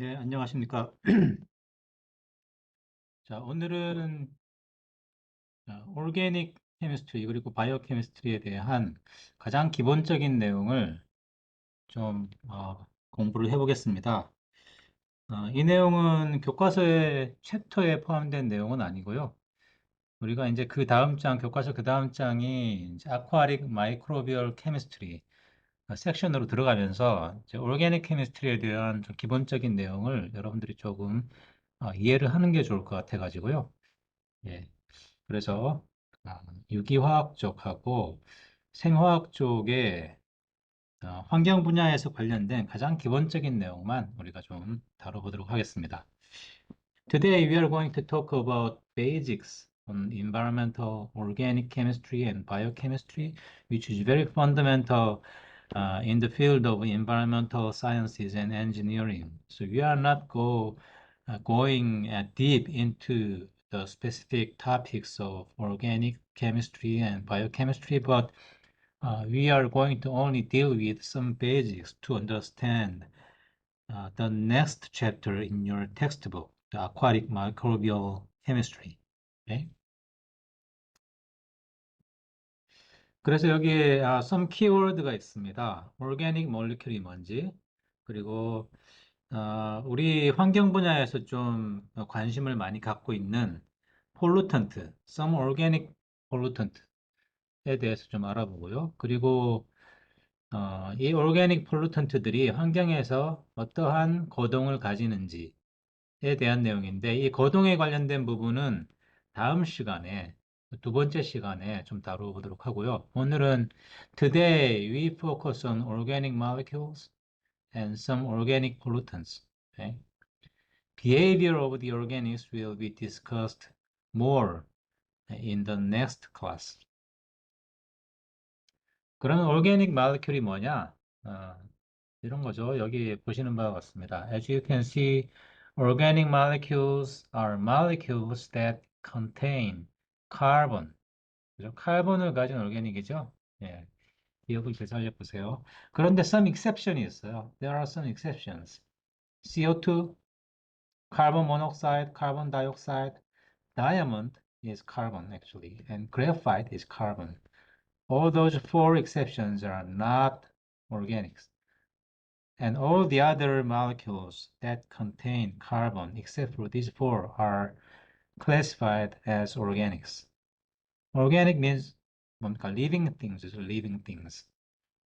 네, 안녕하십니까. 자, 오늘은 오르게닉 케미스트리 그리고 바이오 케미스트리에 대한 가장 기본적인 내용을 좀 공부를 해보겠습니다. 이 내용은 교과서의 챕터에 포함된 내용은 아니고요. 우리가 이제 그 다음 장, 교과서 그 다음 장이 이제 아쿠아릭 마이크로비얼 케미스트리 섹션으로 들어가면서 이제 오르게닉 케미스트리에 대한 좀 기본적인 내용을 여러분들이 조금 이해를 하는 게 좋을 것 같아가지고요. 예. 그래서 유기화학 쪽하고 생화학 쪽의 환경 분야에서 관련된 가장 기본적인 내용만 우리가 좀 다뤄보도록 하겠습니다. Today we are going to talk about basics on environmental organic chemistry and biochemistry, which is very fundamental in the field of environmental sciences and engineering. So we are not going deep into the specific topics of organic chemistry and biochemistry, but we are going to only deal with some basics to understand the next chapter in your textbook, the aquatic microbial chemistry. Okay? 그래서 여기에 some keyword가 있습니다. organic molecule이 뭔지, 그리고 우리 환경 분야에서 좀 관심을 많이 갖고 있는 pollutant, some organic pollutant에 대해서 좀 알아보고요. 그리고 이 organic pollutant들이 환경에서 어떠한 거동을 가지는지에 대한 내용인데, 이 거동에 관련된 부분은 다음 시간에, 두 번째 시간에 좀 다뤄보도록 하고요. 오늘은 Today we focus on organic molecules and some organic pollutants. Okay? Behavior of the organics will be discussed more in the next class. 그러면 organic molecule이 뭐냐? 이런 거죠. 여기 보시는 바와 같습니다. As you can see, organic molecules are molecules that contain carbon. 그죠? 카본을 가진 organic이죠. 예, 기억을 잘 살려보세요. 그런데 some exception이 있어요. There are some exceptions. CO2, carbon monoxide, carbon dioxide, diamond is carbon actually, and graphite is carbon. All those four exceptions are not organics. And all the other molecules that contain carbon, except for these four, are classified as organics. Organic means 뭔가 living things, living things.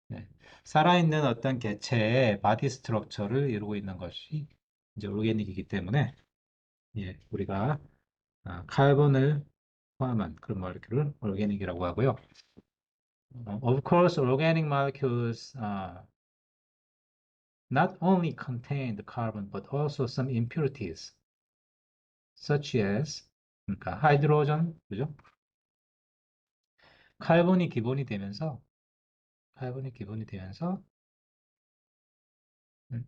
네. 살아있는 어떤 개체의 바디 스트럭처를 이루고 있는 것이 이제 오르게닉이기 때문에 예, 우리가 카본을 포함한 그런 모lecule을 organic이라고 하고요. Of course, organic molecules not only contain the carbon but also some impurities such as 그러니까 하이드로전 그죠? 카본이 기본이 되면서 음,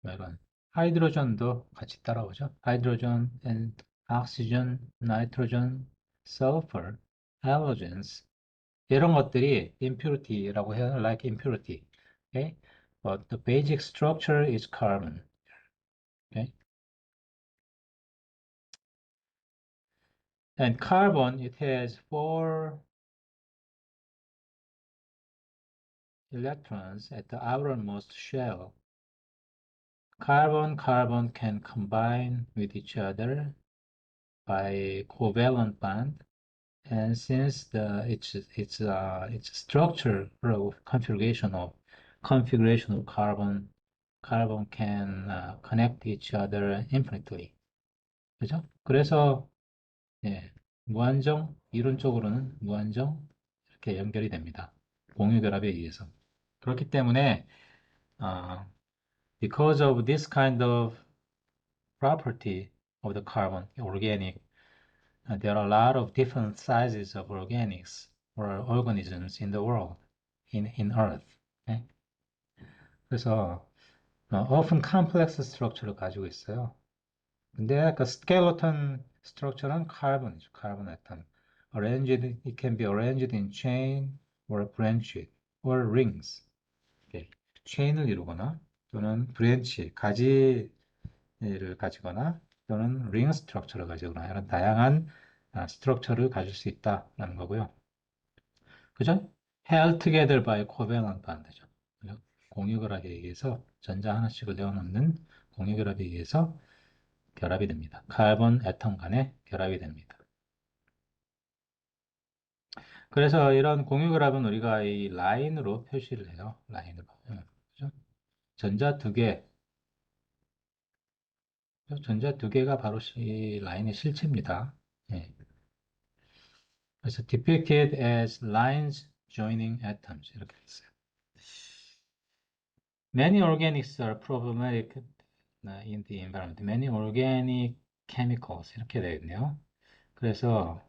이런 하이드로전도 같이 따라오죠. 하이드로전 and oxygen, nitrogen, sulfur, halogens 이런 것들이 impurity라고 해요. Like impurity. Okay? But the basic structure is carbon. Okay? And carbon, it has four electrons at the outermost shell. Carbon can combine with each other by covalent bond, and since its structure or configuration of carbon can connect each other infinitely. 그죠? 그래서 예, 무한정 이론적으로는 무한정 이렇게 연결이 됩니다. 공유 결합에 의해서. 그렇기 때문에 because of this kind of property of the carbon, organic, there are a lot of different sizes of organics or organisms in the world, in Earth. 네? 그래서 often complex structure를 가지고 있어요. 근데 그 skeleton structure는 carbon이죠. carbon atom. It can be arranged in chain or branched or rings. 이렇게 chain을 이루거나 또는 브랜치, 가지를 가지거나 또는 링 스트럭처를 가지거나 이런 다양한 스트럭처를 가질 수 있다라는 거고요. 그죠? held together by covalent bond죠. 그죠? 공유결합에 의해서 전자 하나씩을 내어놓는 공유결합에 의해서 결합이 됩니다. 카본 애텀 간의 결합이 됩니다. 그래서 이런 공유결합은 우리가 이 라인으로 표시를 해요. 라인으로. 그죠? 전자 두 개, 전자 두 개가 바로 이 라인의 실체입니다. 예. 그래서 depicted as lines joining atoms 이렇게 됐어요. Many organics are problematic in the environment. Many organic chemicals 이렇게 되겠네요. 그래서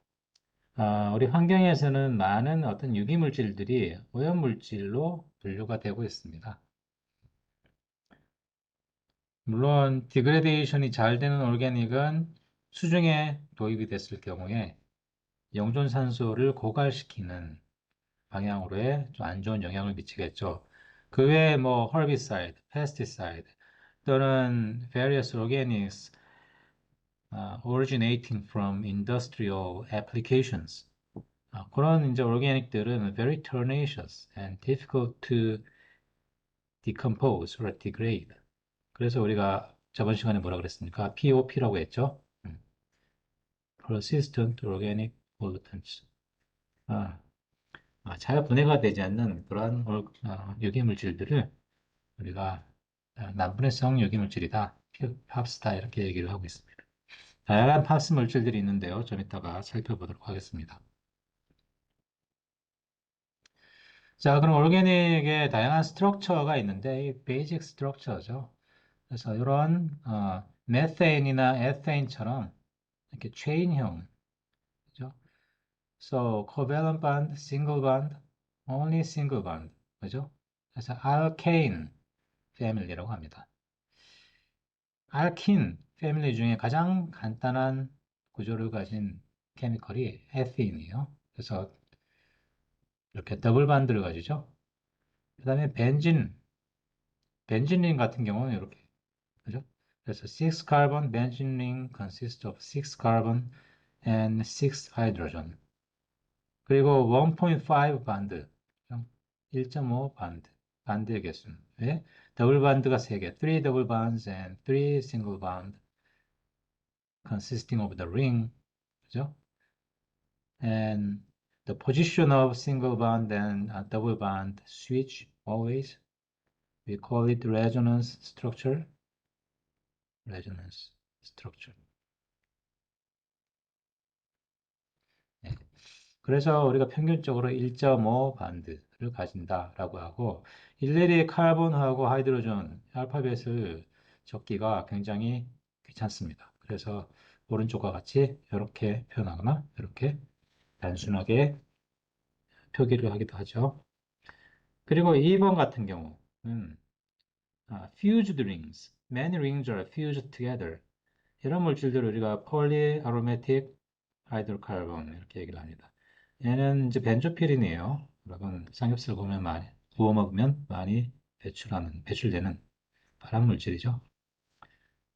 우리 환경에서는 많은 어떤 유기물질들이 오염물질로 분류가 되고 있습니다. 물론 디그레데이션이 잘 되는 올게닉은 수중에 도입이 됐을 경우에 영존산소를 고갈시키는 방향으로의 좀 안 좋은 영향을 미치겠죠. 그 외에 뭐 herbicide, pesticide 또는 various organics originating from industrial applications 그런 이제 organic들은 very tenacious and difficult to decompose or degrade. 그래서 우리가 저번 시간에 뭐라 그랬습니까? POP라고 했죠. Persistent Organic Pollutants. 아, 잘 분해가 되지 않는 그러한 유기물질들을 우리가 난분해성 유기물질이다. 팝스다 이렇게 얘기를 하고 있습니다. 다양한 팝스 물질들이 있는데요. 좀 이따가 살펴보도록 하겠습니다. 자, 그럼 올게닉의 다양한 스트럭처가 있는데 이 베이직 스트럭처죠. 그래서 이런 메테인이나 에테인처럼 이렇게 체인형, 그죠? So covalent bond, single bond, only single bond, 그죠? 그래서 alkane 패밀리라고 합니다. 알킨 패밀리 중에 가장 간단한 구조를 가진 케미컬이 에테인이에요. 그래서 이렇게 더블 반드를 가지죠. 그 다음에 벤진 링 같은 경우는 이렇게, 그죠? 그래서 6 carbon benzene ring consists of 6 carbon and 6 hydrogen. 그리고 1.5 반드, 1.5 반드, 반드의 개수는 왜? 더블 반드가 3개, 3 double bonds and 3 single bond consisting of the ring, 그죠? And the position of single bond and double bond switch always. We call it resonance structure. resonance structure. 네. 그래서 우리가 평균적으로 1.5 반드를 가진다라고 하고 일일이 카본하고 하이드로전 알파벳을 적기가 굉장히 귀찮습니다. 그래서 오른쪽과 같이 이렇게 표현하거나 이렇게 단순하게 표기를 하기도 하죠. 그리고 2번 같은 경우는 fused rings, many rings are fused together. 이런 물질들을 우리가 polyaromatic hydrocarbon 이렇게 얘기를 합니다. 얘는 이제 벤조필이네요. 여러분 삼겹살 보면 많이 구워 먹으면 많이 배출되는 발암 물질이죠.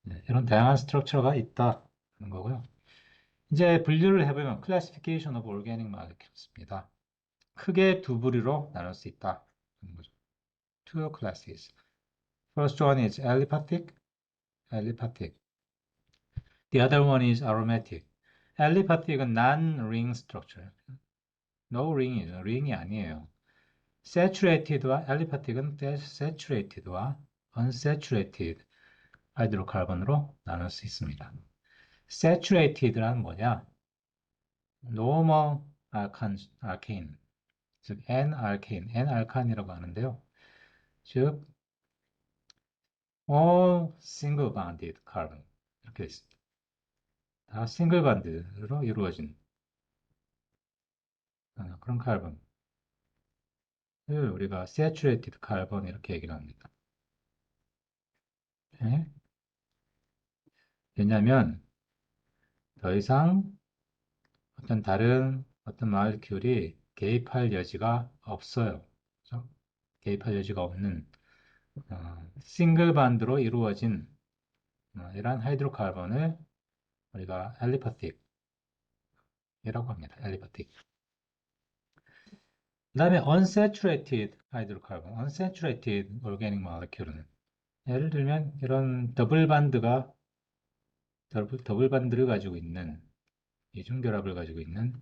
네, 이런 다양한 스트럭처가 있다는 거고요. 이제 분류를 해보면 classification of organic molecules입니다. 크게 두 부류로 나눌 수 있다는 거죠. Two classes. First one is aliphatic. The other one is aromatic. Aliphatic은 non-ring structure. No ring이죠. ring이 아니에요. saturated와 aliphatic은 saturated와 unsaturated 하이드로카본으로 나눌 수 있습니다. saturated란 뭐냐? normal alkane, 즉 N-alkane, N-alkane이라고 하는데요. 즉 all single bonded carbon 이렇게 되어 있습니다. 다 싱글 반드로 이루어진 그런 카본을 우리가 saturated carbon 이렇게 얘기를 합니다. 네? 왜냐하면 더 이상 어떤 다른 어떤 모레큐울이 개입할 여지가 없어요. 그렇죠? 개입할 여지가 없는 싱글 반드로 이루어진 이러한 하이드로카본을 우리가 알리파틱이라고 합니다. 알리파틱. 그 다음에 unsaturated hydrocarbon, unsaturated organic molecule은 예를 들면 이런 더블 반드를 가지고 있는 이중결합을 가지고 있는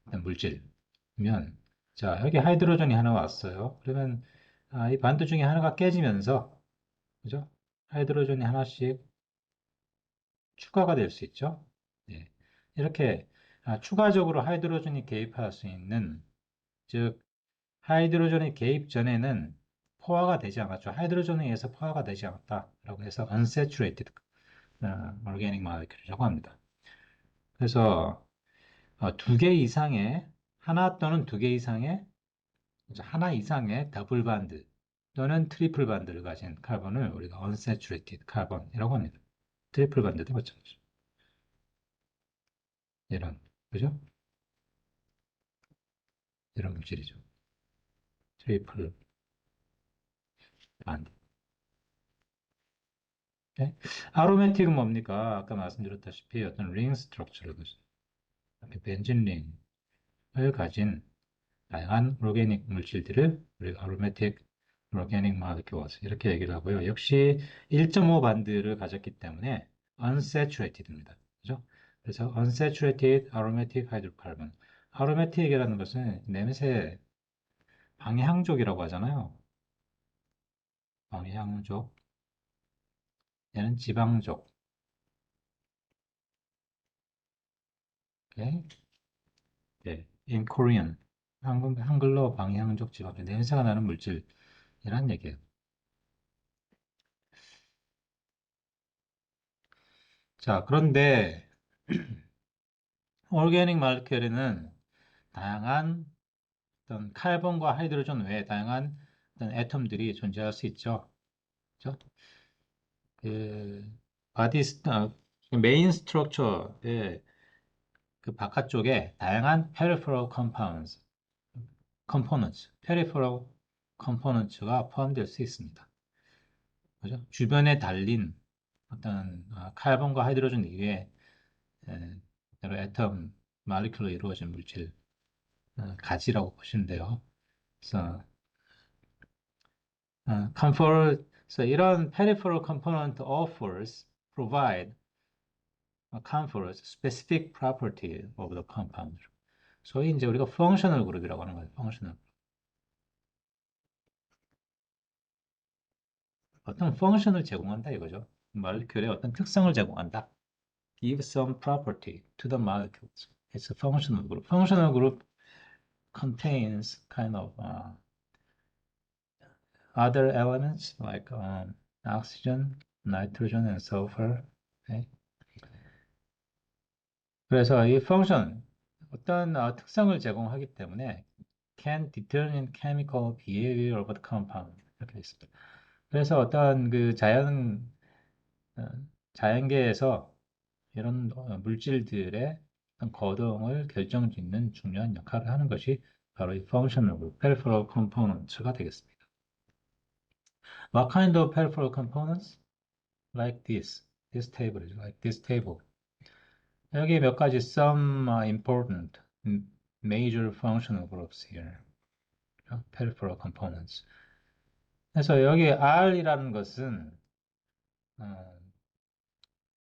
어떤 물질이면 자 여기 하이드로전이 하나 왔어요. 그러면 이 반도 중에 하나가 깨지면서 그죠? 하이드로전이 하나씩 추가가 될 수 있죠. 네. 이렇게 추가적으로 하이드로전이 개입할 수 있는 즉 하이드로전이 개입 전에는 포화가 되지 않았죠. 하이드로전에 의해서 포화가 되지 않았다라고 해서 unsaturated organic molecule이라고 합니다. 그래서 두 개 이상의 하나 또는 두 개 이상의 하나 이상의 더블 반드 또는 트리플 반드를 가진 카본을 우리가 unsaturated carbon이라고 합니다. 트리플 반드도 마찬가지죠. 이런 그죠? 이런 물질이죠. 트리플 반드. 네? 아로매틱은 뭡니까? 아까 말씀드렸다시피 어떤 링 스트럭처를 이렇게 벤진 링을 가진 다양한 오르게닉 물질들을 우리가 aromatic organic molecules 이렇게 얘기를 하고요. 역시 1.5 반드를 가졌기 때문에 unsaturated입니다. 그죠? 그래서 unsaturated aromatic hydrocarbon. aromatic이라는 것은 냄새 방향족이라고 하잖아요. 방향족. 얘는 지방족. 오케이? 네. In Korean. 한글로 방향족 지방족. 냄새가 나는 물질이란 얘기예요. 자, 그런데 오르게닉 말큐리는 다양한 어떤 카본과 하이드로전 외에 다양한 어떤 애톰들이 존재할 수 있죠. 그죠? 그 메인 스트럭처의 그 바깥쪽에 다양한 peripheral peripheral components가 포함될 수 있습니다. 그죠? 주변에 달린 어떤 카본과 하이드로전 이외에 여러 애톰, 마리큘로 이루어진 물질 가지라고 보시면 돼요. 그래서 so 이런 peripheral component provide confers specific property of the compound. 소위 이제 우리가 functional group이라고 하는 거예요. functional. 어떤 function을 제공한다 이거죠. 모lecule의 어떤 특성을 제공한다. Give some property to the molecules. It's a functional group. Functional group contains kind of other elements like oxygen, nitrogen, and sulfur. Okay? 그래서 이 function 어떤 특성을 제공하기 때문에 can determine chemical behavior of the compound 이렇게 되어 있습니다. 그래서 어떤 그 어, 자연계에서 이런 물질들의 어떤 거동을 결정짓는 중요한 역할을 하는 것이 바로 이 functional group, peripheral components가 되겠습니다. What kind of peripheral components? Like this table is like this table. 여기 몇 가지 some important major functional groups here. peripheral components. 그래서 여기 R이라는 것은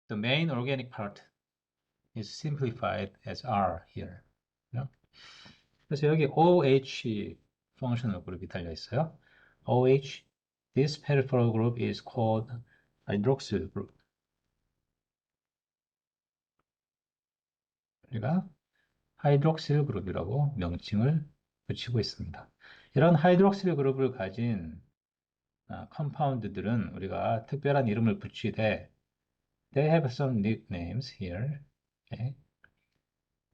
the main organic part is simplified as R here. 그래서 여기 OH functional group이 달려 있어요. OH, this peripheral group is called hydroxyl group. 우리가 하이드록실 그룹이라고 명칭을 붙이고 있습니다. 이런 하이드록실 그룹을 가진 컴파운드들은 우리가 특별한 이름을 붙이되 they have some nicknames here. Okay.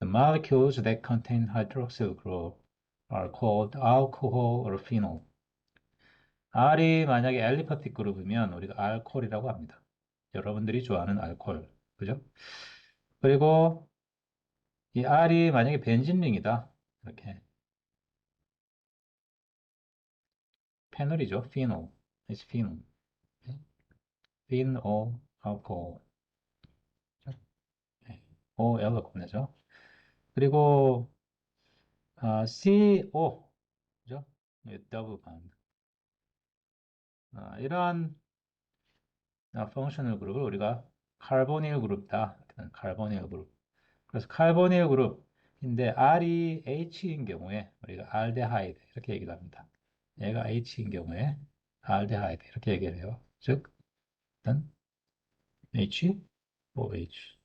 The molecules that contain hydroxyl group are called alcohol or phenol. R이 만약에 알리파틱 그룹이면 우리가 알코올이라고 합니다. 여러분들이 좋아하는 알코올. 그죠? 그리고 이 R이 만약에 벤진링이다. 이렇게 페놀이죠. 피놀. is phenol. phenol alcohol. OL로 끝내죠. 그리고 CO, 그죠? 더블 반. 이러한 펑셔널 그룹을 우리가 카보닐 그룹이다. 카보닐 그룹. 그래서 카보닐 그룹인데 R이 H인 경우에 우리가 알데하이드 이렇게 얘기를 합니다. 얘가 H인 경우에 알데하이드 이렇게 얘기를 해요. 즉, 일단 H, OH.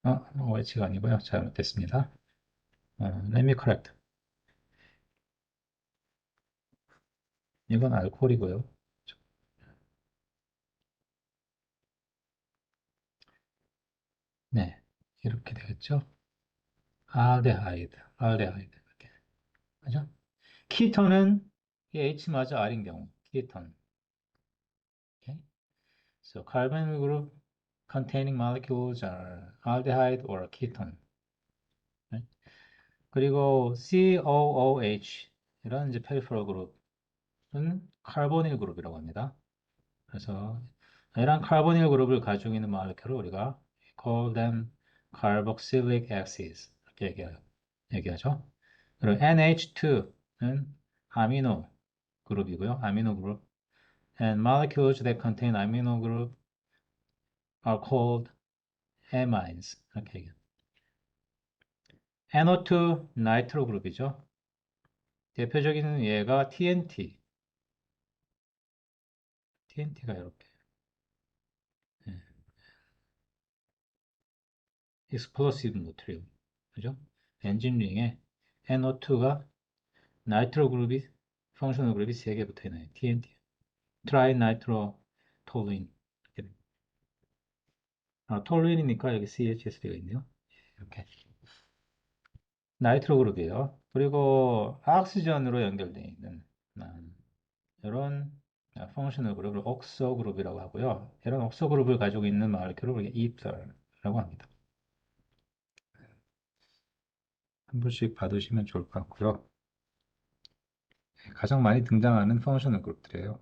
OH가 아니고요. 잘못됐습니다. Let me correct. 이건 알코올이고요. 네, 이렇게 되겠죠. 알데하이드 이렇게. 그죠? 키톤은 이 H마저 R인 경우, 키톤. Okay? So carbon group containing molecules are aldehyde or ketone. Right? 그리고 COOH 이런 이제 peripheral 그룹은 카보닐 그룹이라고 합니다. 그래서 이런 카보닐 그룹을 가지고 있는 모lecule을 우리가 call them carboxylic acids 이렇게 얘기하죠. 그리고 NH2는 아미노 그룹이고요. 아미노 그룹. And molecules that contain amino group are called amines. 이렇게 얘기해요. NO2 나이트로 그룹이죠. 대표적인 예가 TNT. TNT가 이렇게. 예. Explosive Material. 그죠? 엔진링에 NO2가 나이트로 그룹이, 펑셔널 그룹이 3개 붙어 있나요? TNT. 트라이 나이트로 톨루인. 톨루인이니까 여기 CHS가 있네요. 이렇게. 나이트로 그룹이에요. 그리고 악시전으로 연결되어 있는 이런 펑셔널 그룹을 옥소 그룹이라고 하고요. 이런 옥소 그룹을 가지고 있는 모lecule을 우리가 이터라고 합니다. 한 번씩 봐두시면 좋을 것 같고요. 가장 많이 등장하는 펑셔널 그룹들이에요.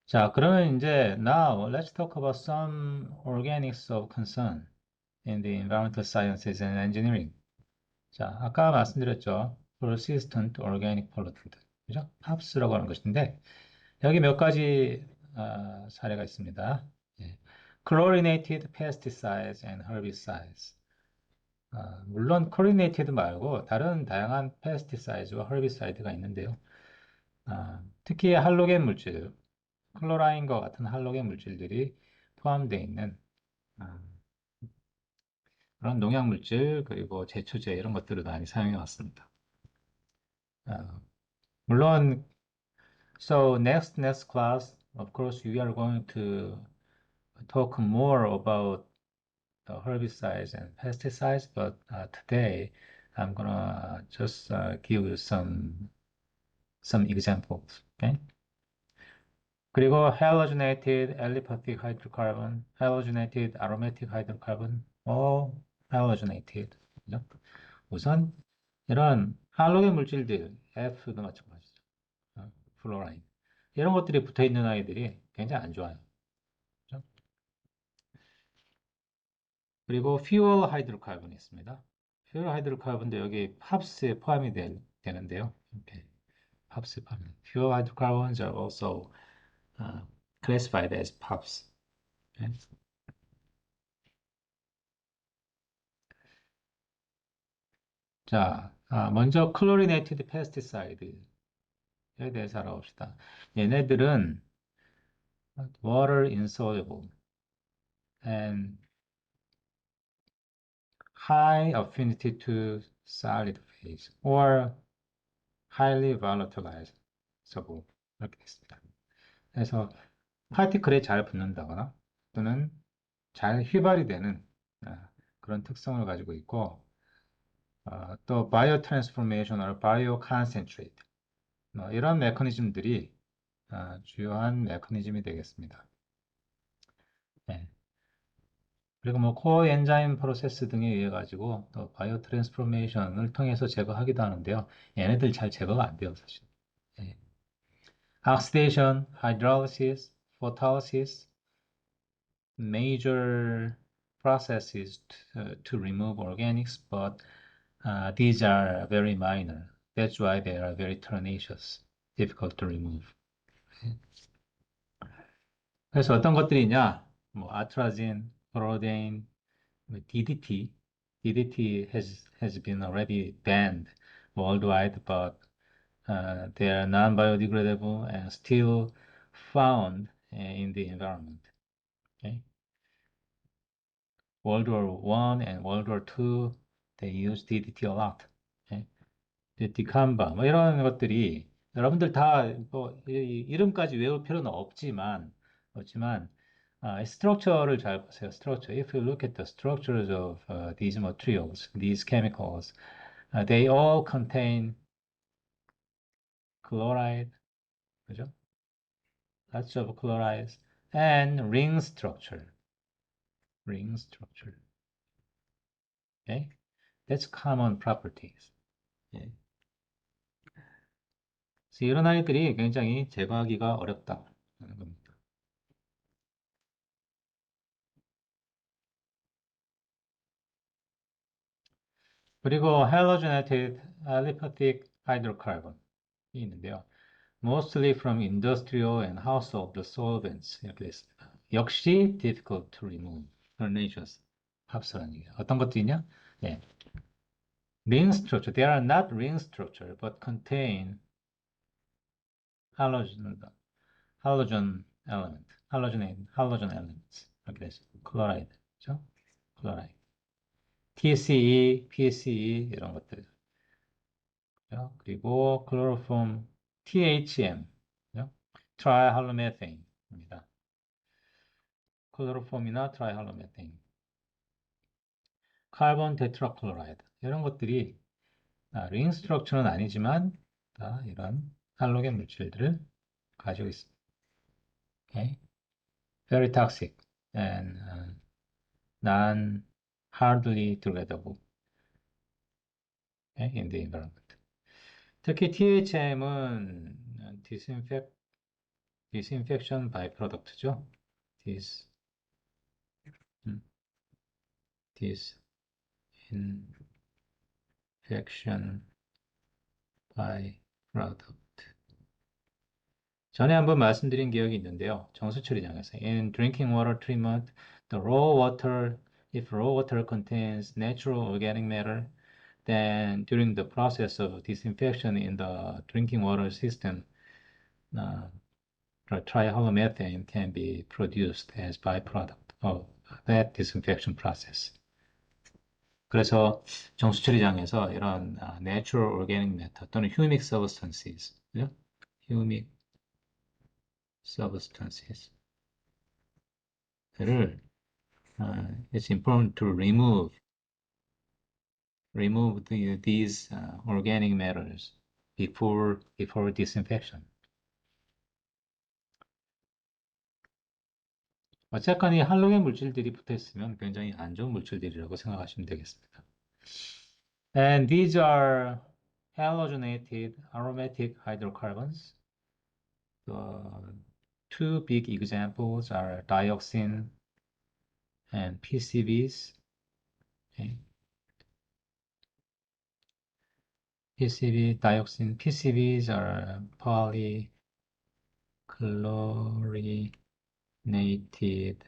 자, 그러면 이제 now let's talk about some organics of concern in the environmental sciences and engineering. 자, 아까 말씀드렸죠. persistent organic pollutant. 그죠? 팝스라고 하는 것인데 여기 몇 가지 사례가 있습니다. 예. Chlorinated pesticides and herbicides. 물론 chlorinated 말고 다른 다양한 pesticide와 herbicide가 있는데요. 특히 할로겐 물질, 클로라인과 같은 할로겐 물질들이 포함되어 있는 그런 농약 물질 그리고 제초제 이런 것들을 많이 사용해 왔습니다. 물론 so next class of course we are going to talk more about herbicides and pesticides, but today I'm gonna just give you some examples. Okay? 그리고 halogenated aliphatic hydrocarbon, halogenated aromatic hydrocarbon, halogenated. 그죠? 우선 이런 할로겐 물질들, F도 마찬가지죠. 플로라인. 이런 것들이 붙어 있는 아이들이 굉장히 안 좋아요. 그죠? 그리고 fuel 하이드로카본이 있습니다. fuel 하이드로카본도 여기 팝스에 포함이 되는데요. 이렇게 팝스에 포함. fuel hydrocarbons are also classified as POPs. 네. 자, 먼저 chlorinated pesticide에 대해서 알아봅시다. 얘네들은 water insoluble and high affinity to solid phase or highly volatilizable 이렇게 됐습니다. 그래서 파티클에 잘 붙는다거나 또는 잘 휘발이 되는 그런 특성을 가지고 있고 또 바이오 트랜스포메이션을 바이오 컨센트레이트 이런 메커니즘들이 주요한 메커니즘이 되겠습니다. 네. 그리고 뭐 코엔자임 프로세스 등에 의해 가지고 또 바이오 트랜스포메이션을 통해서 제거하기도 하는데요. 얘네들 잘 제거가 안 돼요, 사실. 예. oxidation, hydrolysis, photolysis, major processes to remove organics, but these are very minor. That's why they are very tenacious, difficult to remove. 그래서 어떤 것들이 있냐? 뭐 atrazine, chlordane, DDT. DDT has been already banned worldwide, but they are non-biodegradable and still found in the environment. Okay? World War One and World War Two, they used DDT a lot. Okay? 디캄바, 뭐 이런 것들이 여러분들 다 뭐 이름까지 외울 필요는 없지만 스트럭처를 잘 보세요. 스트럭처. If you look at the structures of these materials, these chemicals, they all contain chloride, 그죠? Lots of chlorides and ring structure. Ring structure. Okay? That's common properties. 예. 그래서 이런 아이들이 굉장히 제거하기가 어렵다는 겁니다. 그리고 halogenated aliphatic hydrocarbon이 있는데요. Mostly from industrial and household solvents 이렇게 되어 있습니다. 역시 difficult to remove. tenacious. 합수라는 얘기예요. 어떤 것도 있냐? 예. ring structure. They are not ring structure, but contain halogen element. halogen elements. 이렇게 되어 있습니다. chloride. 그죠? chloride. TCE, PCE 이런 것들. 그리고 chloroform THM, 트라이할로메탄입니다. 클로로폼이나 트라이할로메탄, 카본 테트라클로라이드 이런 것들이 링 스트럭처는 아니지만 이런 할로겐 물질들을 가지고 있습니다. Okay? Very toxic and non hardly degradable in the environment. 특히 THM은 disinfection byproduct죠. disinfection byproduct. 전에 한번 말씀드린 기억이 있는데요. 정수 처리장에서 in drinking water treatment, the raw water, if raw water contains natural organic matter, then during the process of disinfection in the drinking water system, trihalomethane can be produced as byproduct of that disinfection process. 그래서 정수 처리장에서 이런 natural organic matter 또는 humic substances, humic substances를 it's important to remove these organic matters before disinfection. 어쨌건 이 할로겐 물질들이 붙어 있으면 굉장히 안 좋은 물질들이라고 생각하시면 되겠습니다. And these are halogenated aromatic hydrocarbons. The two big examples are dioxin and PCBs. Okay. dioxin, PCBs are polychlorinated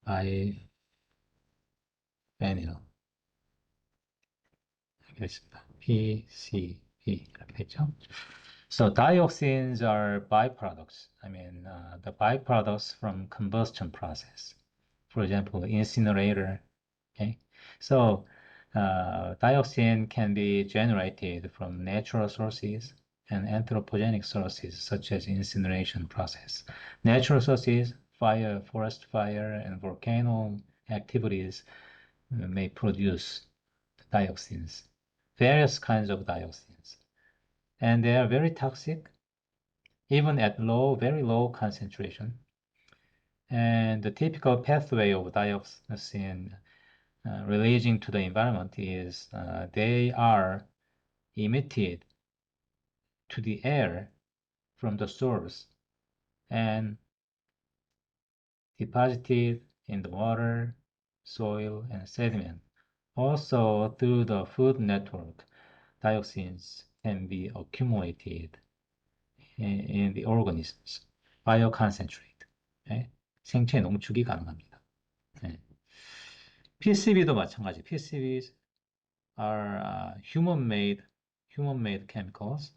biphenyl. 이렇게 있습니다. PCB 이렇게 됐죠. So dioxins are byproducts. I mean, the byproducts from combustion process. For example, incinerator. Okay, so dioxin can be generated from natural sources and anthropogenic sources such as incineration process. Natural sources, fire, forest fire, and volcano activities may produce dioxins, various kinds of dioxins. And they are very toxic, even at very low concentration. And the typical pathway of dioxin releasing to the environment is they are emitted to the air from the source and deposited in the water, soil, and sediment. Also, through the food network, dioxins can be accumulated in the organisms, bioconcentrate. 네? 생체 농축이 가능합니다. 네. PCB도 마찬가지. PCBs are human-made chemicals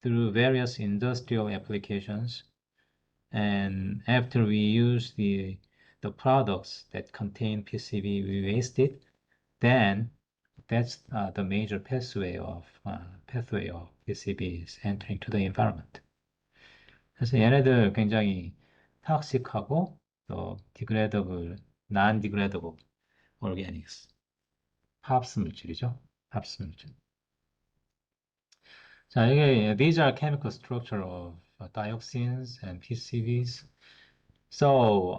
through various industrial applications. And after we use the products that contain PCB, we waste it. Then that's the major pathway of PCBs entering to the environment. 그래서 얘네들 굉장히 탁식하고 또 degradable, non-degradable organics, 합스 물질이죠. 합스 물질. 자, 이게 these are chemical structure of dioxins and PCBs. So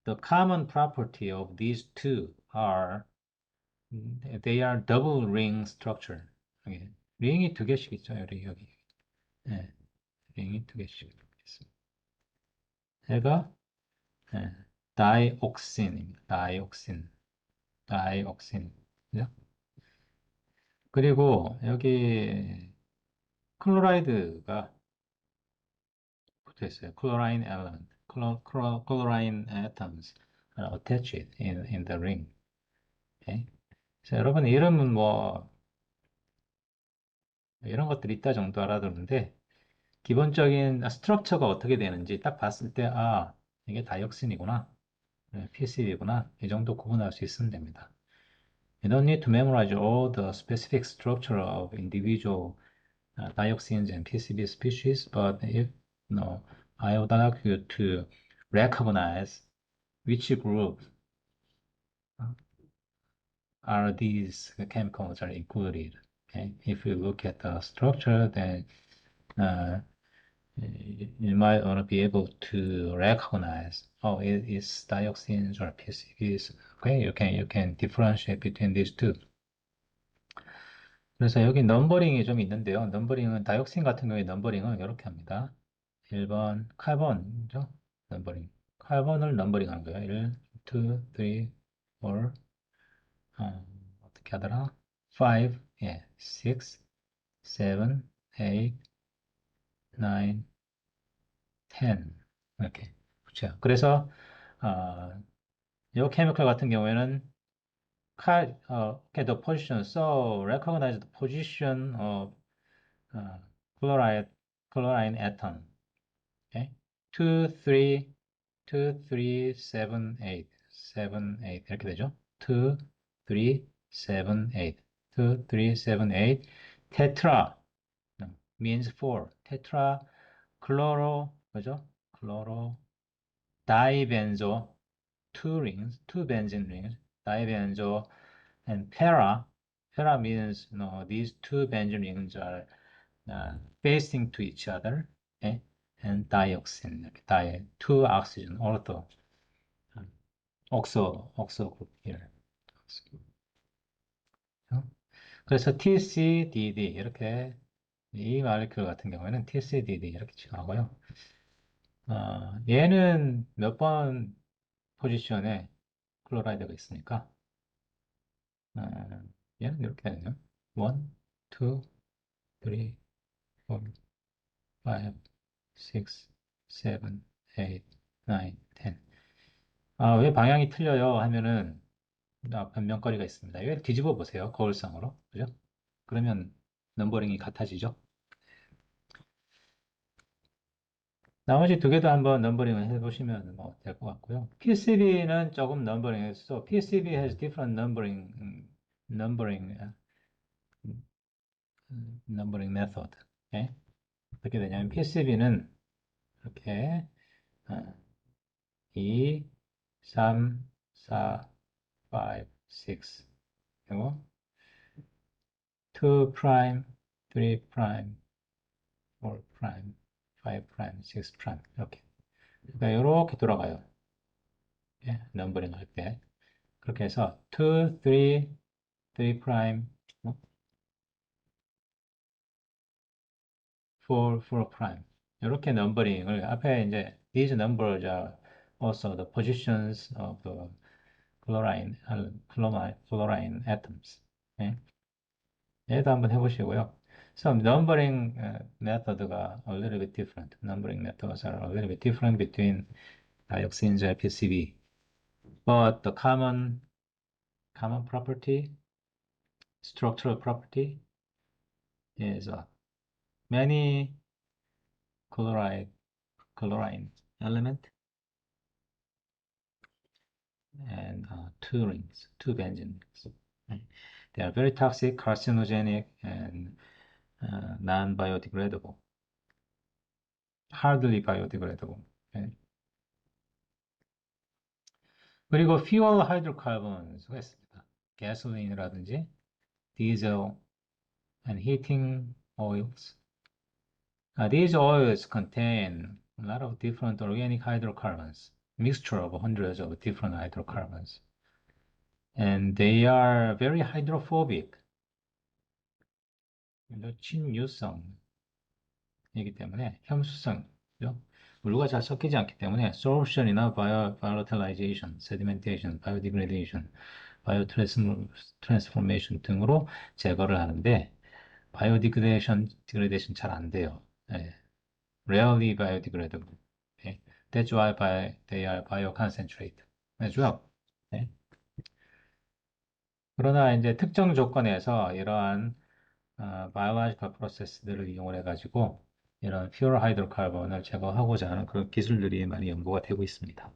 the common property of these two are they are double ring structure. 여기 링이 두 개씩 있죠. 여기. 네, 링이 두 개씩 있습니다. 얘가 다이옥신입니다. 다이옥신. 그죠? 그리고 여기 클로라이드가 붙어 있어요. Chlorine element, chlorine atoms are attached in the ring. Okay? 자, 여러분 이름은 뭐 이런 것들이 있다 정도 알아두는데 기본적인 스트럭처가 어떻게 되는지 딱 봤을 때 이게 다이옥신이구나, PCB구나 이 정도 구분할 수 있으면 됩니다. You don't need to memorize all the specific structure of individual dioxins and PCB species, but if I would like you to recognize which group are these chemicals are included. Okay? If you look at the structure, then you might want to be able to recognize, it's dioxins or PCBs. Okay, you can differentiate between these two. 그래서 여기 넘버링이 좀 있는데요. 넘버링은 다이옥신 같은 경우에 넘버링은 이렇게 합니다. 1번 카본이죠. 넘버링. 카본을 넘버링 하는 거예요. 1, 2, 3, 4. 어떻게 하더라? 5, 6, 7, 8, 9, 10. 이렇게 붙여요. 그래서 이 케미컬 같은 경우에는 okay, the position. So recognize the position of chlorine atom. Okay, 2, 3, 2, 3, 7, 8, 7, 8 이렇게 되죠. 2, 3, 7, 8, 2, 3, 7, 8. Tetra means 4. Tetra chloro, 그죠? chloro dibenzo, two rings, two benzene rings, dibenzo, and para means these two benzene rings are facing to each other, okay? And dioxin, two oxygen, ortho, oxo group here. 그래서 TCDD 이렇게 이 모레큐 같은 경우에는 TCDD 이렇게 칭하고요. 얘는 몇 번 포지션에 클로라이드가 있으니까 얘는 이렇게 되네요. 1, 2, 3, 4, 5, 6, 7, 8, 9, 10. 왜 방향이 틀려요? 하면은 변명거리가 있습니다. 이걸 뒤집어 보세요. 거울상으로. 그죠? 그러면 넘버링이 같아지죠? 나머지 두 개도 한번 넘버링을 해보시면 될 것 같고요. PCB는 조금 넘버링해서 PCB has different numbering method. 예? 어떻게 되냐면 PCB는 이렇게 2, 3, 4, 5, 6 그리고 2 prime, 3 prime, 4 prime, 5 prime, 6 prime 이렇게 그러니까 이렇게 돌아가요. 예, 넘버링 할 때. 그렇게 해서 2, 3, 3 프라임, 4, 4 프라임. 이렇게 넘버링을 앞에 이제 these numbers are also the positions of the chlorine atoms. 예, 얘도 한번 해보시고요. So numbering method가 a little bit different. Numbering methods are a little bit different between dioxins and PCB. But the common property, structural property is many chlorine element and two benzene rings. They are very toxic, carcinogenic, and non-biodegradable. Hardly biodegradable. 네. 그리고 fuel hydrocarbons가 있습니다. gasoline이라든지 diesel and heating oils. These oils contain a lot of different organic hydrocarbons, mixture of hundreds of different hydrocarbons. And they are very hydrophobic. 친유성이기 때문에 혐수성이죠. 물과 잘 섞이지 않기 때문에 sorption이나 volatilization, sedimentation, biodegradation, biotransformation 등으로 제거를 하는데 biodegradation 잘 안 돼요. 네. Rarely biodegradable. 네. That's why they are bioconcentrate. 맞죠? 네. 그러나 이제 특정 조건에서 이러한 biological process들을 이용을 해가지고 이런 pure hydrocarbon을 제거하고자 하는 그런 기술들이 많이 연구가 되고 있습니다.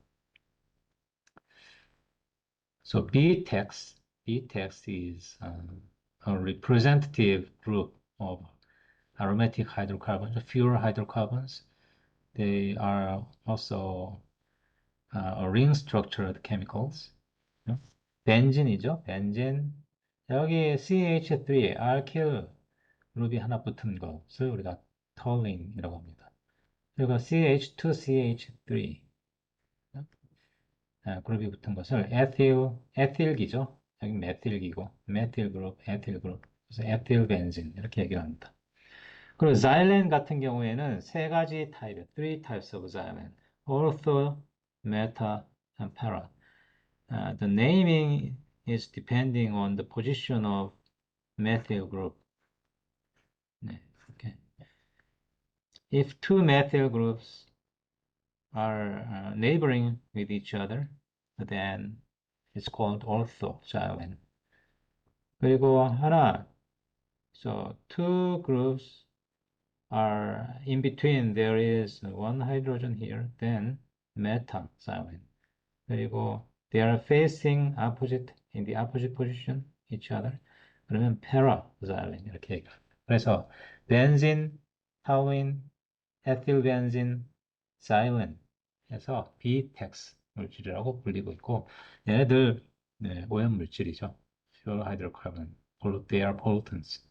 So BTEX is a representative group of aromatic hydrocarbons, pure hydrocarbons. They are also ring structured chemicals. 벤진이죠. 벤진. 여기 CH3, 알킬 그룹이 하나 붙은 것을 우리가 톨린이라고 합니다. 그리고 CH2CH3 그룹이 붙은 것을 에틸기죠. 여기 메틸기고 메틸 그룹, 에틸 그룹. 그래서 에틸 벤진 이렇게 얘기를 합니다. 그리고 xylene 같은 경우에는 세 가지 타입, three types of xylene, ortho, meta, and para. The naming is depending on the position of methyl group. 네, 이렇게. If two methyl groups are neighboring with each other, then it's called orthoxylene. 그리고 하나, so two groups are in between, there is one hydrogen here, then metaxylene. 그리고 they are facing opposite, in the opposite position, each other. 그러면 paraxylene 이렇게 얘기합니다. 그래서 벤진, 타우린, 에틸벤진, xylene 해서 BTEX 물질이라고 불리고 있고 얘네들 네, 오염 물질이죠. pure hydrocarbon, they are pollutants.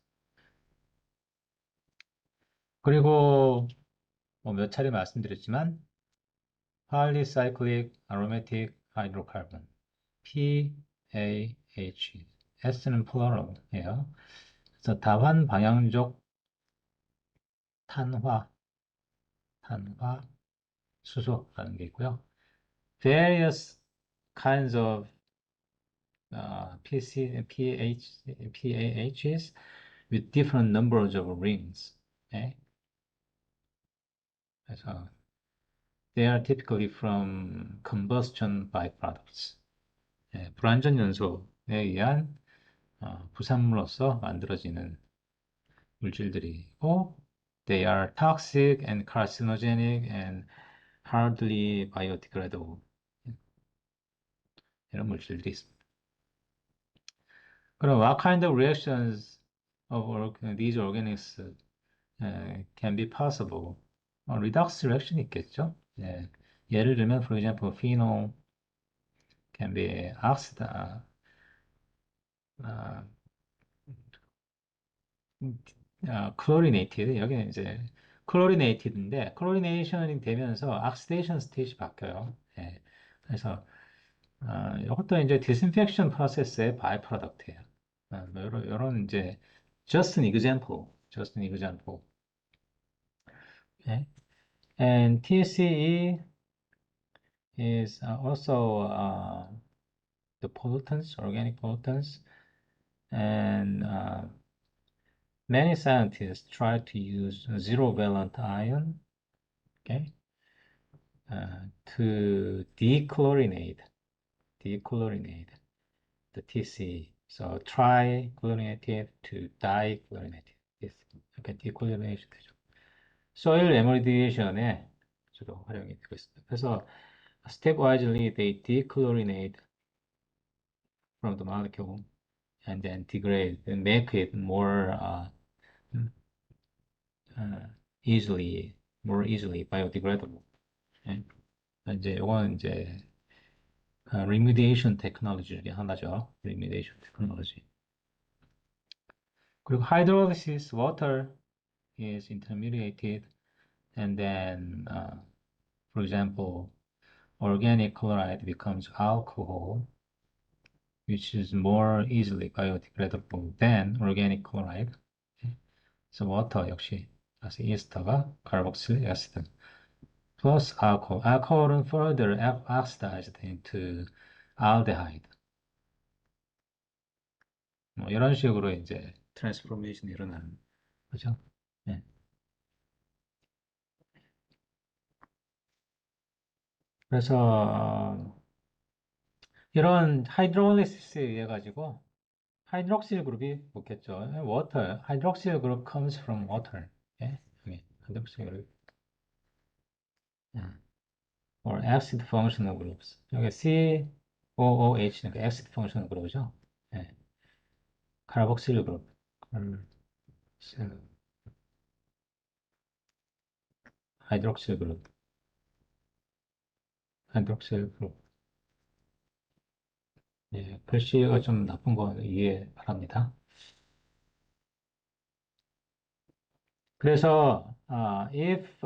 그리고 몇 차례 말씀드렸지만 polycyclic aromatic hydrocarbon PAH S는 플러럴이에요. 그래서 다환 방향족 탄화 수소라는 게 있고요. various kinds of PAHs with different numbers of rings. 네? 그래서 they are typically from combustion byproducts. 네, 불완전 연소에 의한 부산물로서 만들어지는 물질들이고 they are toxic and carcinogenic and hardly biodegradable. 이런 물질들이 있습니다. 그럼 what kind of reactions of these organics can be possible? redox reaction 있겠죠? 예. 예를 들면, for example, phenol can be oxidized, chlorinated. 여기는 이제 chlorinated,인데 chlorination이 되면서 oxidation state이 바뀌어요. 예. 그래서 이것도 이제 disinfection process의 byproduct예요. 뭐 요런 이제 just an example. Okay. And TCE is also the pollutants, organic pollutants, and many scientists try to use zero valent ion, okay, to dechlorinate the TCE. So trichlorinated to dichlorinated. 이렇게 dechlorination 되죠. soil remediation에 주로 활용이 되고 있습니다. 그래서 stepwisely they dechlorinate from the molecule and then degrade and make it more more easily biodegradable. 예. 이제 이건 이제 remediation technology 중에 하나죠. remediation technology. 그리고 hydrolysis water is intermediated and then for example organic chloride becomes alcohol which is more easily biodegradable than organic chloride. 그래서 water 역시 다시 이스터가 carboxylic acid plus alcohol. alcohol은 further oxidized into aldehyde. 뭐 이런 식으로 이제 트랜스포메이션이 일어나는 거죠. 네. 그래서 이런 하이드롤리시스에 의해 가지고 하이드록실 그룹이 먹겠죠. water, hydroxyl group comes from water. 예? 여기 하이드록실 그룹. or acid functional groups. 여기 COOH는 그 acid functional group이죠. 예. 카르복실 그룹. 하이드록실 그룹. 하이드록실 그룹. 예, 글씨가 좀 나쁜 거 이해 바랍니다. 그래서 if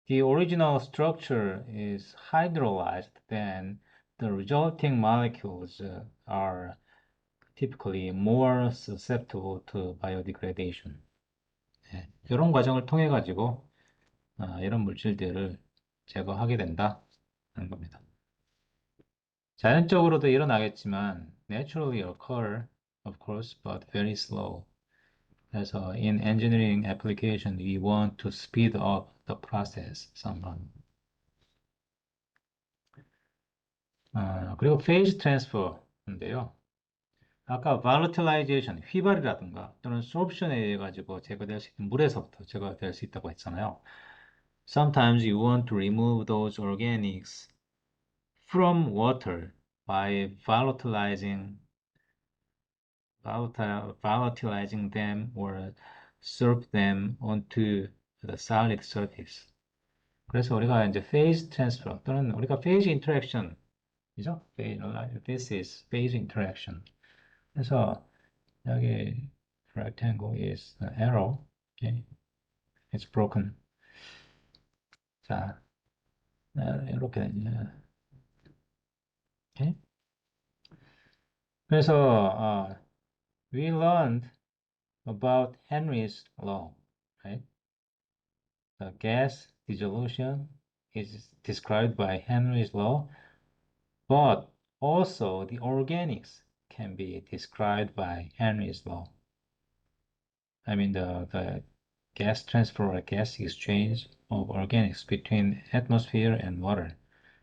the original structure is hydrolyzed, then the resulting molecules are typically more susceptible to biodegradation. 예, 이런 과정을 통해 가지고 이런 물질들을 제거하게 된다는 겁니다. 자연적으로도 일어나겠지만 naturally occur, of course, but very slow. 그래서 in engineering application, we want to speed up the process somewhat. 그리고 phase transfer인데요. 아까 volatilization, 휘발이라든가 또는 sorption에 의해 가지고 제거될 수 있는 물에서부터 제거될 수 있다고 했잖아요. Sometimes you want to remove those organics from water by volatilizing them or sorb them onto the solid surface. 그래서 우리가 이제 phase transfer 또는 우리가 phase interaction이죠. This is phase interaction. 그래서 여기 rectangle is an arrow. Okay, it's broken. 자, 이렇게 되죠. Okay. 그래서 we learned about Henry's law, right? The gas dissolution is described by Henry's law, but also the organics can be described by Henry's law. I mean the gas transfer or gas exchange of organics between atmosphere and water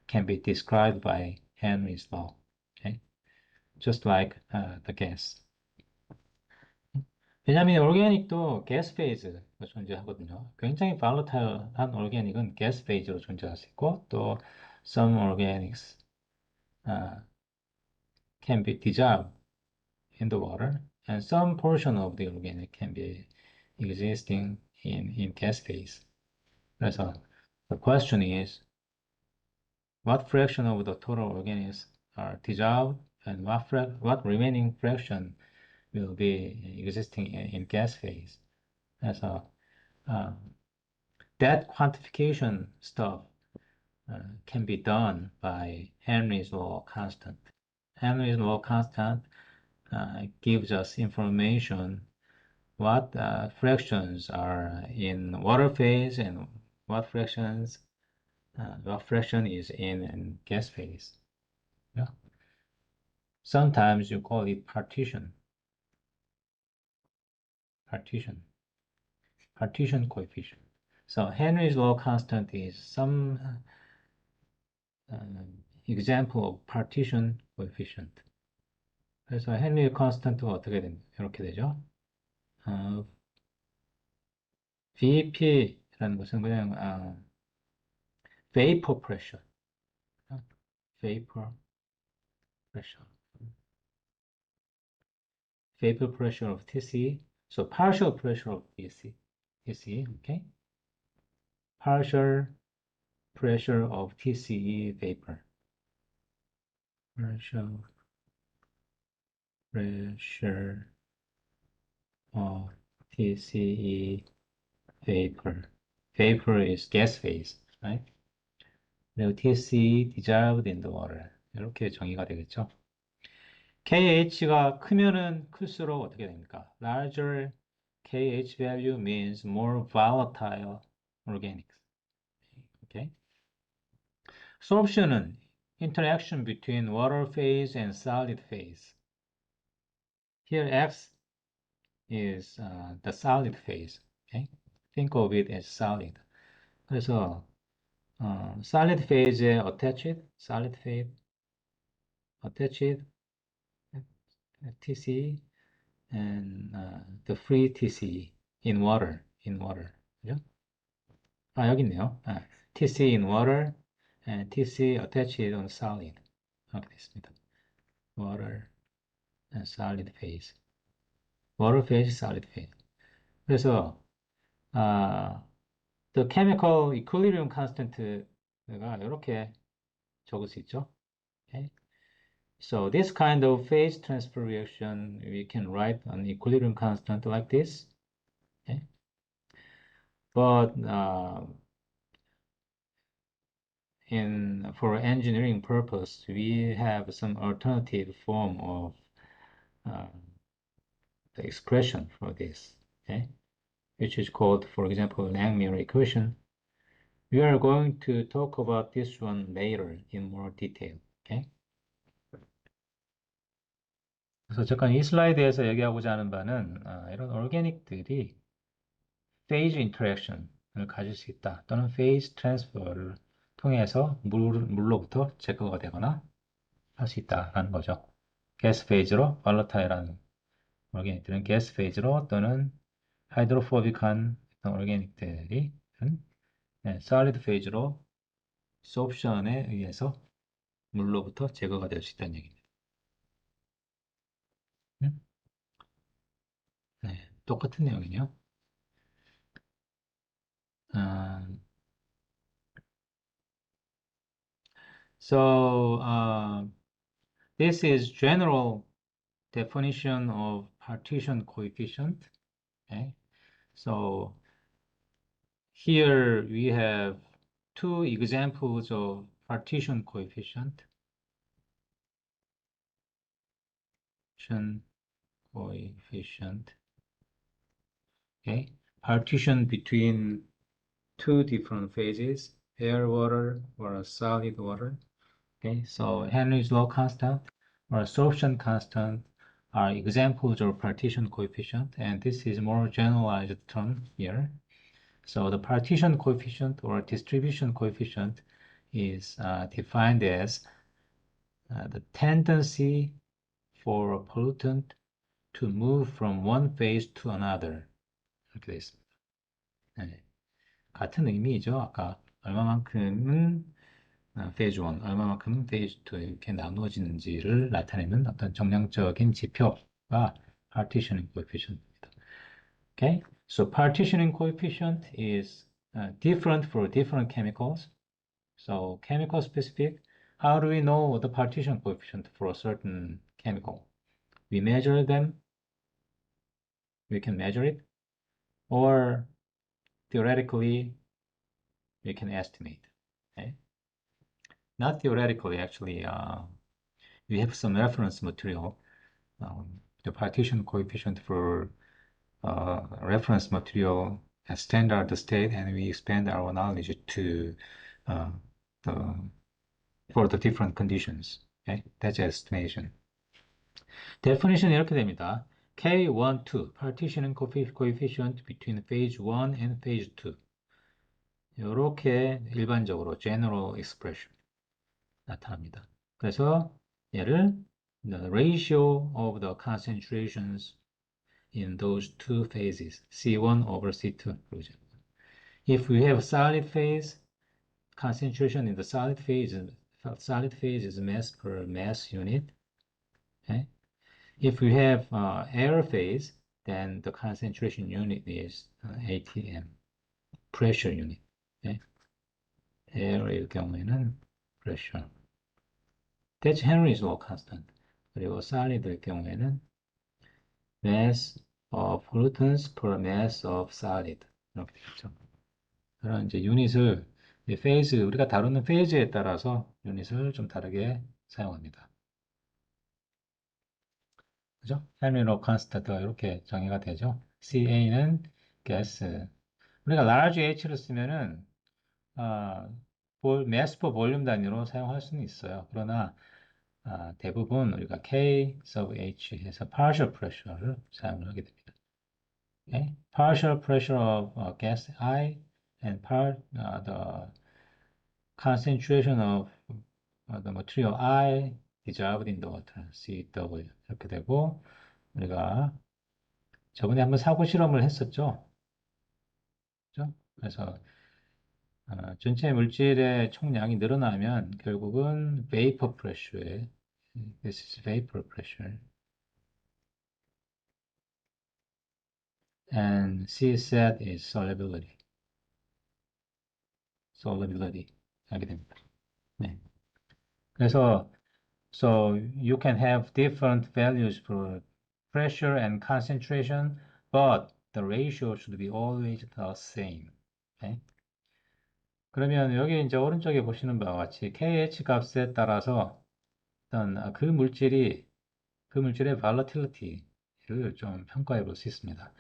can be described by Henry's law. Okay? Just like the gas. 왜냐하면 오르게닉도 가스 페이즈가 존재하거든요. 굉장히 발로타일한 오르게닉은 가스 페이즈로 존재할 수 있고 또 some organics can be dissolved in the water and some portion of the organic can be existing in gas phase. 그래서 the question is what fraction of the total organics are dissolved and what remaining fraction will be existing in gas phase. 그래서 that quantification stuff can be done by Henry's law constant. Henry's law constant gives us information what fractions are in water phase and what fraction is in gas phase. Yeah. Sometimes you call it partition coefficient. So Henry's law constant is some example of partition coefficient. 그래서 헨리 컨스턴트가 어떻게 됩니까? 이렇게 되죠. VP라는 것은 그냥 vapor pressure, vapor pressure of TC. So partial pressure of TC, okay? Partial pressure of TCE vapor. Partial pressure of TCE vapor. Vapor is gas phase, right? 그리고 TCE dissolved in the water. 이렇게 정의가 되겠죠. KH가 크면은 클수록 어떻게 됩니까? Larger KH value means more volatile organics. Okay. Sorption은 interaction between water phase and solid phase. Here X is the solid phase. Okay. Think of it as solid. 그래서 solid phase에 attached TC and the free TC in water. 그죠? 여기 있네요. TC in water and TC attached on solid. 이렇게 됐습니다. Water and solid phase. Water phase, solid phase. 그래서 the chemical equilibrium constant가 이렇게 적을 수 있죠. Okay. So this kind of phase transfer reaction, we can write an equilibrium constant like this. Okay. But for engineering purpose, we have some alternative form of the expression for this, okay, which is called, for example, Langmuir equation. We are going to talk about this one later in more detail, okay? 그래서 잠깐 이 슬라이드에서 얘기하고자 하는 바는 이런 오르게닉들이 phase interaction을 가질 수 있다, 또는 phase transfer를 통해서 물로부터 제거가 되거나 할 수 있다라는 거죠. 가스 페이지로 발라타일한 오르게닉들은 가스 페이지로 또는 하이드로포빅한 오르게닉들이 솔리드 페이지로 소옵션에 의해서 물로부터 제거가 될 수 있다는 얘기입니다. 네, 똑같은 내용이네요. This is general definition of partition coefficient. Okay, so here we have two examples of partition coefficient. Okay, partition between two different phases, air water or solid water. Okay, so Henry's law constant or absorption constant are examples of partition coefficient, and this is more generalized term here. So the partition coefficient or distribution coefficient is defined as the tendency for a pollutant to move from one phase to another. 이렇게 되어 있습니다. 네. 같은 의미이죠. 아까 얼마만큼은 phase 1, 얼마만큼은 phase 2 이렇게 나누어지는지를 나타내는 어떤 정량적인 지표가 partitioning coefficient입니다. Okay, so partitioning coefficient is different for different chemicals. So chemical specific, how do we know the partition coefficient for a certain chemical? We measure them, we can measure it, or theoretically we can estimate. Okay? Not theoretically, actually. We have some reference material. The partition coefficient for reference material as standard state, and we expand our knowledge to uh, the for the different conditions. Okay? That's estimation. definition 이렇게 됩니다. K1, 2, partitioning coefficient between phase 1 and phase 2. 이렇게 일반적으로 general expression 나타납니다. 그래서 얘를 the ratio of the concentrations in those two phases, C1 over C2 그러죠. If we have solid phase, concentration in the solid phase is mass per mass unit. Okay? If we have air phase, then the concentration unit is ATM, pressure unit. Okay? air일 경우에는 pressure. That's Henry's law constant. 그리고 solid일 경우에는 mass of pollutants per mass of solid. 이렇게 되겠죠. 그런 이제 유닛을 페이즈 우리가 다루는 페이즈에 따라서 유닛을 좀 다르게 사용합니다. 그죠? 헬미로 컨스탄트가 이렇게 정의가 되죠. CA는 가스. 우리가 large H를 쓰면은 mass per volume 단위로 사용할 수는 있어요. 그러나 대부분 우리가 K sub H 해서 partial pressure를 사용을 하게 됩니다. Okay? Partial pressure of gas I and the concentration of the material I dissolved in the water, CW 이렇게 되고 우리가 저번에 한번 사고 실험을 했었죠. 그죠? 그래서 전체 물질의 총량이 늘어나면 결국은 vapor pressure에 this is vapor pressure and C set is solubility 하게 됩니다. 네. 그래서 so you can have different values for pressure and concentration, but the ratio should be always the same. Okay? 그러면 여기 이제 오른쪽에 보시는 바와 같이 KH 값에 따라서 어떤 그 물질의 volatility를 좀 평가해 볼 수 있습니다.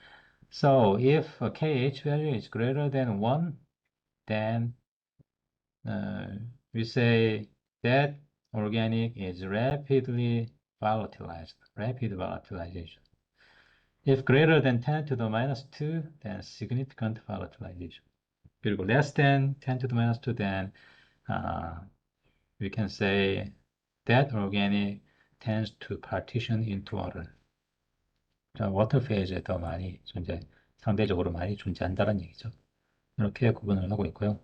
So if KH value is greater than 1, then we say that organic is rapidly volatilized, rapid volatilization. If greater than 10 to the minus 2, then significant volatilization. 그리고 less than 10 to the minus 2, then we can say that organic tends to partition into water. 자, 워터 페이지에 더 많이 상대적으로 많이 존재한다는 얘기죠. 이렇게 구분을 하고 있고요.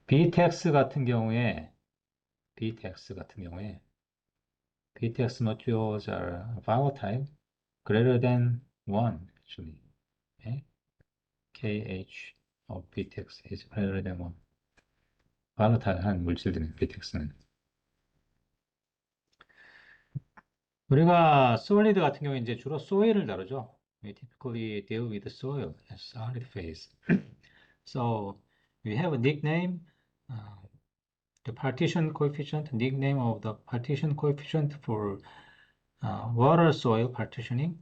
BTX 같은 경우에 BTX materials are volatile greater than 1 actually. Okay? KH of BTX is greater than 1. volatile한 물질들은 BTX는 우리가 solid 같은 경우에 이제 주로 soil을 다루죠. We typically deal with the soil as solid phase. So we have a nickname, the partition coefficient, nickname of the partition coefficient for water soil partitioning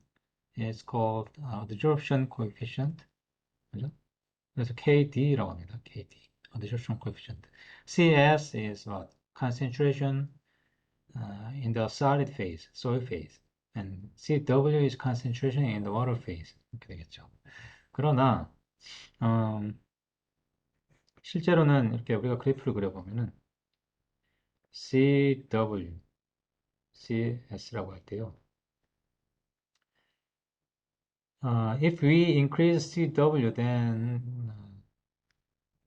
is called adsorption coefficient. 그죠? 그래서 KD라고 합니다. KD, adsorption coefficient. CS is what? concentration in the solid phase, soil phase. And CW is concentration in the water phase. 이렇게 되겠죠. 그러나 실제로는 이렇게 우리가 그래프를 그려보면은 CW, CS라고 할 때요. If we increase CW, then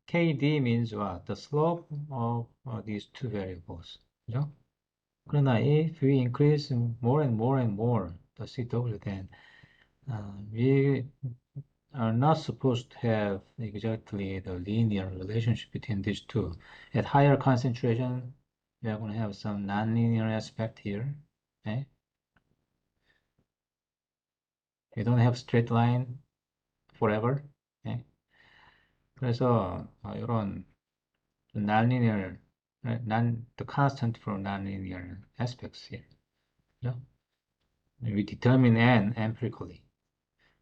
KD means what? The slope of these two variables. 그죠? 그러나 if we increase more and more and more the CW, then we are not supposed to have exactly the linear relationship between these two. At higher concentration, we are going to have some nonlinear aspect here. Okay? We don't have straight line forever. Okay? 그래서 이런 nonlinear, the constant for nonlinear aspects here. 그죠? We determine n empirically.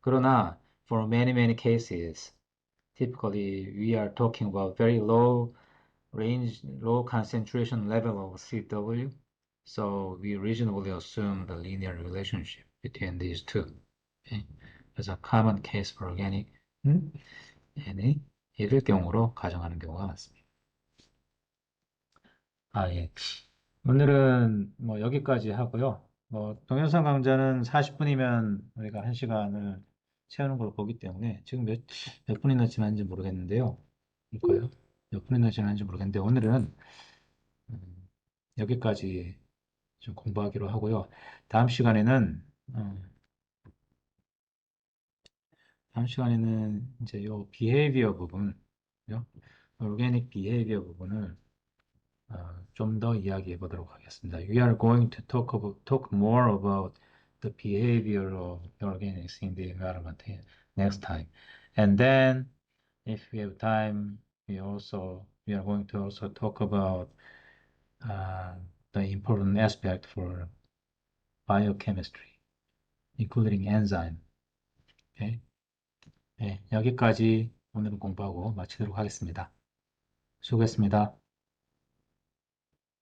그러나 for many cases, typically we are talking about very low low concentration level of CW. So we reasonably assume the linear relationship between these two. Okay? As a common case for organic n이 1일 경우로 가정하는 경우가 많습니다. 아, 예. 오늘은 뭐 여기까지 하고요. 뭐 동영상 강좌는 40분이면 우리가 1시간을 채우는 걸 보기 때문에 지금 몇 분이나 지났는지 모르겠는데요. 볼까요? 몇 분이나 지났는지 모르겠는데 오늘은 음, 여기까지 좀 공부하기로 하고요. 다음 시간에는 어, 다음 시간에는 이제 요 비헤이비어 부분, 오르게닉 비헤이비어 부분을 좀 더 이야기해 보도록 하겠습니다. We are going to talk more about the behavior of organics in the environment next time. And then, if we have time, we are going to also talk about uh, the important aspect for biochemistry, including enzyme. Okay? 네, 여기까지 오늘은 공부하고 마치도록 하겠습니다. 수고했습니다.